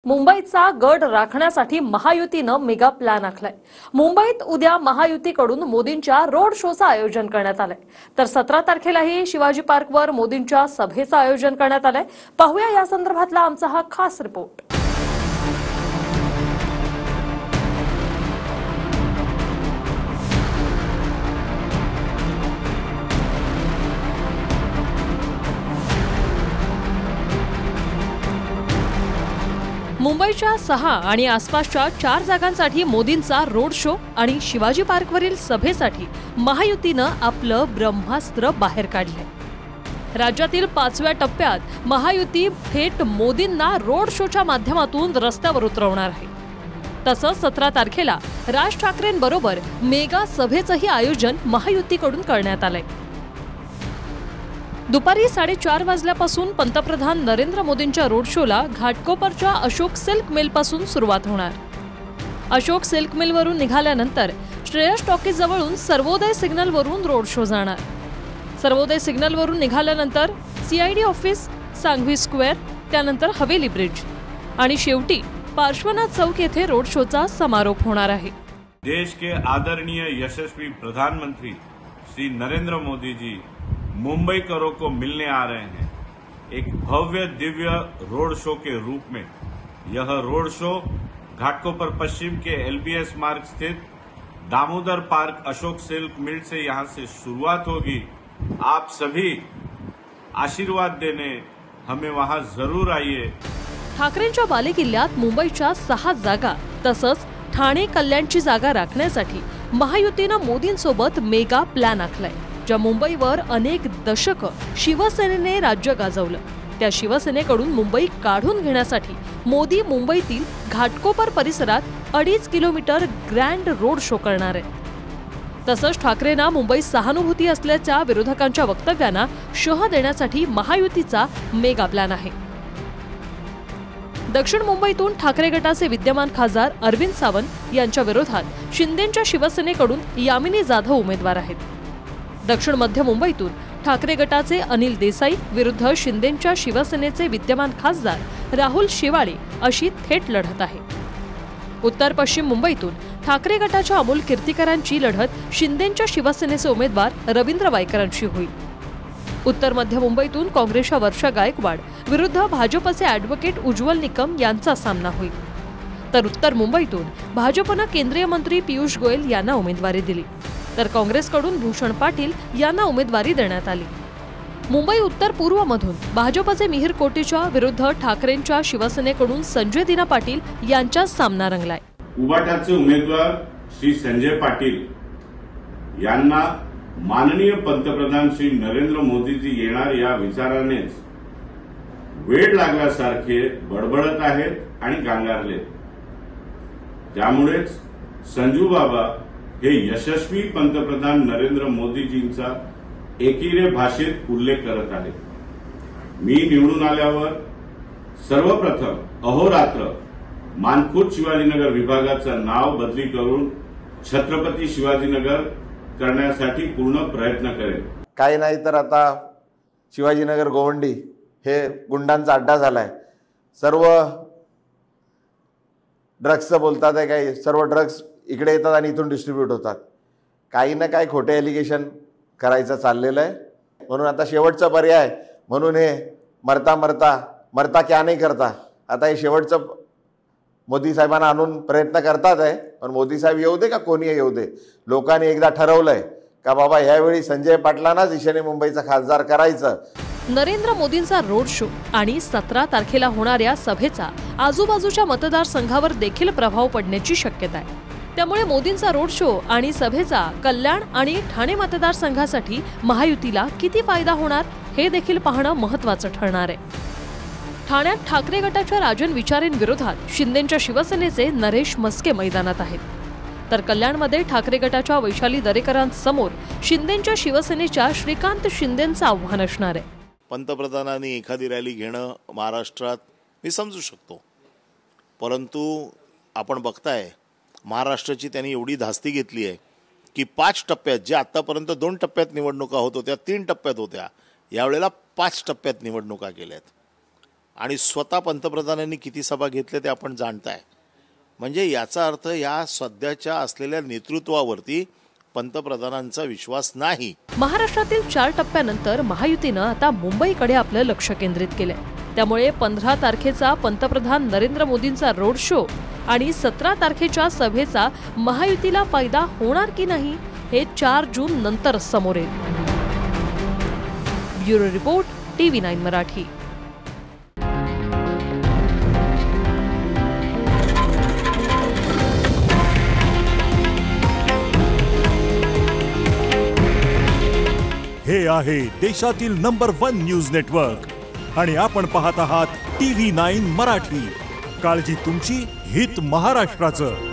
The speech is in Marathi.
मुंबईचा गड राखण्यासाठी महायुतीनं मेगा प्लॅन आखलाय। मुंबईत उद्या महायुतीकडून मोदींच्या रोड शोचं आयोजन करण्यात आलंय, तर 17 तारखेलाही शिवाजी पार्कवर मोदींच्या सभेचं आयोजन करण्यात आलंय। पाहूया या संदर्भातला आमचा हा खास रिपोर्ट। मुंबईच्या 6 आणि आसपासच्या 4 जागांसाठी मोदींचा रोड शो आणि शिवाजी पार्कवरील सभेसाठी महायुतीनं आपलं ब्रह्मास्त्र बाहेर काढलंय। राज्यातील 5व्या टप्प्यात महायुती थेट मोदींना रोड शोच्या माध्यमातून रस्त्यावर उतरवणार आहे। तसंच 17 तारखेला राज ठाकरेंबरोबर मेगा सभेचंही आयोजन महायुतीकडून करण्यात आलंय। दुपारी 4:30 वाजल्यापासून पंतप्रधान नरेंद्र मोदींच्या रोड शोला घाटकोपरच्या अशोक सिल्क मिलपासून सुरुवात होणार। अशोक सिल्क मिलवरून निघाल्यानंतर श्रेयस टॉकीज जवळून सर्वोदय सिग्नलवरून रोड शो जाणार। सर्वोदय सिग्नलवरून निघाल्यानंतर सीआयडी ऑफिस, सांघवी स्क्वेअर, त्यानंतर हवेली ब्रिज आणि शेवटी पार्श्वनाथ चौक येथे रोड शोचा समारोप होणार आहे। देश के आदरणीय यशस्वी प्रधानमंत्री श्री नरेंद्र मोदी जी मुंबईकरों को मिलने आ रहे हैं। एक भव्य दिव्य रोड शो के रूप में यह रोड शो घाटकोपर पश्चिम के एलबीएस मार्ग स्थित Damodar park Ashok silk mill से यहां से शुरुआत होगी। आप सभी आशीर्वाद देने हमें वहां जरूर आइए। ठाकरेंच्या बालेकिल्ल्यात मुंबईच्या 6 जागा तसंच ठाणे कल्याणची जागा राखण्यासाठी महायुतीनं मोदींसोबत मेगा प्लॅन आखलाय। ज्या मुंबईवर अनेक दशकं शिवसेनेने राज्य गाजवलं, त्या शिवसेनेकडून मुंबई काढून घेण्यासाठी मोदी मुंबईतील घाटकोपर परिसरात 2.5 किलोमीटर ग्रँड रोड शो करणार आहेत। तसंच ठाकरेंना मुंबईत सहानुभूती असल्याच्या विरोधकांच्या वक्तव्यांना शह देण्यासाठी महायुतीचा मेगा प्लॅन आहे। दक्षिण मुंबईतून ठाकरे गटाचे विद्यमान खासदार अरविंद सावंत यांच्या विरोधात शिंदेंच्या शिवसेनेकडून यामिनी जाधव उमेदवार आहेत। दक्षिण मध्य मुंबईतून ठाकरे गटाचे अनिल देसाई विरुद्ध शिंदेंच्या शिवसेनेचे विद्यमान खासदार राहुल शेवाळे अशी थेट लढत आहे। उत्तर पश्चिम मुंबईतून ठाकरे गटाच्या अमोल कीर्तीकरांची लढत शिंदेंच्या शिवसेनेचे उमेदवार रवींद्र वायकरांशी होईल। उत्तर मध्य मुंबईतून काँग्रेसच्या वर्षा गायकवाड विरुद्ध भाजपचे ॲडव्होकेट उज्ज्वल निकम यांचा सामना होईल, तर उत्तर मुंबईतून भाजपनं केंद्रीय मंत्री पियुष गोयल यांना उमेदवारी दिली, तर काँग्रेसकडून भूषण पाटील यांना उमेदवारी देण्यात आली। मुंबई उत्तर पूर्व मधून भाजपचे मिहिर कोटेचा विरुद्ध ठाकरेंच्या शिवसेनेकडून संजय दिना पाटील यांचा सामना रंगलाय। उबाटाचे उमेदवार श्री संजय पाटील यांना माननीय पंतप्रधान श्री नरेंद्र मोदीजी येणार या विचारानेच वेळ लागल्यासारखे बडबडत आहेत आणि गांगारलेत। त्यामुळेच संजू बाबा हे यशस्वी पंतप्रधान नरेंद्र मोदीजींचा एकीने भाषेत उल्लेख करत आहेत। मी निवडून आल्यावर सर्वप्रथम अहोरात्र मानखुर्द शिवाजीनगर विभागाचं नाव बदली करून छत्रपती शिवाजीनगर करण्यासाठी पूर्ण प्रयत्न करेन। काही नाही तर आता शिवाजीनगर गोवंडी हे गुंडांचा अड्डा झालाय। सर्व ड्रग्सचं बोलतात आहे, काही सर्व ड्रग्स इकडे येतात आणि इथून डिस्ट्रीब्यूट होतात। काही ना काही खोटे एलिगेशन करायचं चाललेलं आहे, म्हणून आता शेवटचा पर्याय म्हणून हे मरता क्या नाही करता, आता हे शेवटचं मोदी साहेबांना आणून प्रयत्न करतात आहे। पण मोदी साहेब येऊ दे का कोणी येऊ दे, लोकांनी एकदा ठरवलंय का बाबा यावेळी संजय पाटलांनाच ईशान्य मुंबईचा खासदार करायचं। नरेंद्र मोदींचा रोड शो आणि 17 तारखेला होणाऱ्या सभेचा आजूबाजूच्या मतदारसंघावर देखील प्रभाव पडण्याची शक्यता आहे। त्यामुळे मोदींचा रोड शो आणि सभेचा कल्याण आणि ठाणे मतदारसंघासाठी महायुतीला किती फायदा होणार हे देखील पाहणं महत्त्वाचं ठरणार आहे। ठाण्यात ठाकरे गटाच्या राजन विचारेंविरोधात शिंदेंच्या शिवसेनेचे नरेश मस्के मैदानात आहेत, तर कल्याणमध्ये ठाकरे गटाच्या वैशाली दरेकरांसमोर शिंदेंच्या शिवसेनेच्या श्रीकांत शिंदेंचं आव्हान असणार आहे। पंतप्रधानांनी एखादी रॅली घेणं महाराष्ट्रात मी समजू शकतो, परंतु आपण बघताय महाराष्ट्राची त्यांनी एवढी धास्ती घेतली आहे की 5 टप्प्यात, जे आतापर्यंत 2 टप्प्यात निवडणुका होत होत्या 3 टप्प्यात होत्या, यावेळेला 5 टप्प्यात निवडणुका केल्यात। आणि स्वतः पंतप्रधानांनी किती सभा घेतल्या ते आपण जाणताय. म्हणजे याचा अर्थ या सध्याच्या असलेल्या नेतृत्वावरती पंतप्रधानांचा विश्वास नाही. महाराष्ट्रातील 4 टप्प्यानंतर महायुतीनं आता मुंबईकडे आपलं लक्ष केंद्रित केलंय. त्यामुळे 15 तारखेचा पंतप्रधान नरेंद्र मोदींचा रोड शो आणि 17 तारखेच्या सभेचा महायुतीला फायदा होणार की नाही हे 4 जून नंतर समोर येईल. Bureau report, TV9 Marathi. हे आहे देशातील नंबर 1 न्यूज नेटवर्क आणि आपण पाहत आहात TV9 मराठी. काळजी तुमची, हित महाराष्ट्राचं.